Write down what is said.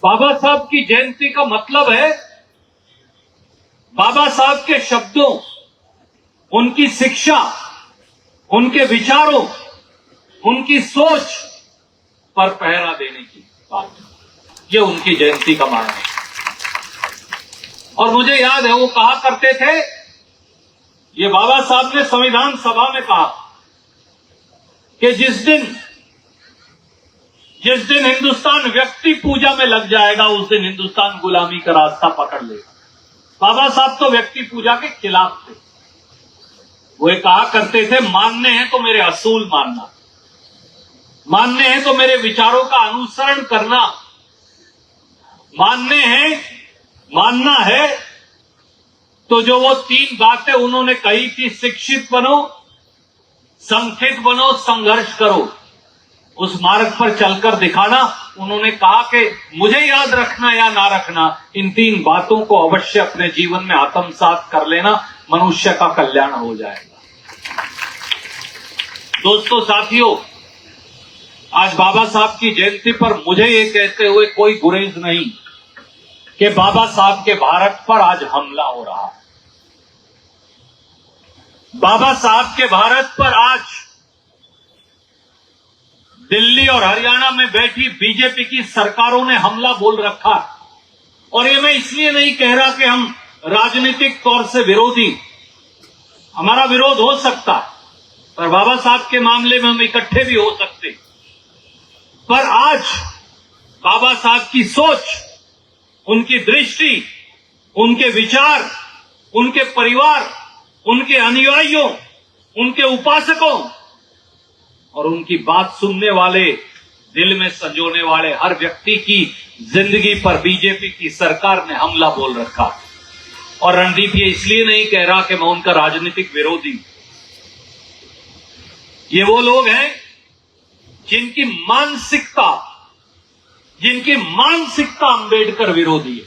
बाबा साहब की जयंती का मतलब है बाबा साहब के शब्दों, उनकी शिक्षा, उनके विचारों, उनकी सोच पर पहरा देने की बात। ये उनकी जयंती का मायना है। और मुझे याद है वो कहा करते थे, ये बाबा साहब ने संविधान सभा में कहा कि जिस दिन हिंदुस्तान व्यक्ति पूजा में लग जाएगा उस दिन हिंदुस्तान गुलामी का रास्ता पकड़ लेगा। बाबा साहब तो व्यक्ति पूजा के खिलाफ थे। वो ये कहा करते थे, मानने हैं तो मेरे असूल मानना, मानने हैं तो मेरे विचारों का अनुसरण करना, मानना है तो जो वो 3 बातें उन्होंने कही थी, शिक्षित बनो, संगठित बनो, संघर्ष करो, उस मार्ग पर चलकर दिखाना। उन्होंने कहा कि मुझे याद रखना या ना रखना, इन 3 बातों को अवश्य अपने जीवन में आत्मसात कर लेना, मनुष्य का कल्याण हो जाएगा। दोस्तों, साथियों, आज बाबा साहब की जयंती पर मुझे ये कहते हुए कोई गुरेज नहीं कि बाबा साहब के भारत पर आज हमला हो रहा है। बाबा साहब के भारत पर आज दिल्ली और हरियाणा में बैठी बीजेपी की सरकारों ने हमला बोल रखा। और ये मैं इसलिए नहीं कह रहा कि हम राजनीतिक तौर से विरोधी, हमारा विरोध हो सकता है, पर बाबा साहब के मामले में हम इकट्ठे भी हो सकते। पर आज बाबा साहब की सोच, उनकी दृष्टि, उनके विचार, उनके परिवार, उनके अनुयायियों, उनके उपासकों और उनकी बात सुनने वाले, दिल में संजोने वाले हर व्यक्ति की जिंदगी पर बीजेपी की सरकार ने हमला बोल रखा। और रणदीप ये इसलिए नहीं कह रहा कि मैं उनका राजनीतिक विरोधी। ये वो लोग हैं जिनकी मानसिकता अम्बेडकर विरोधी है।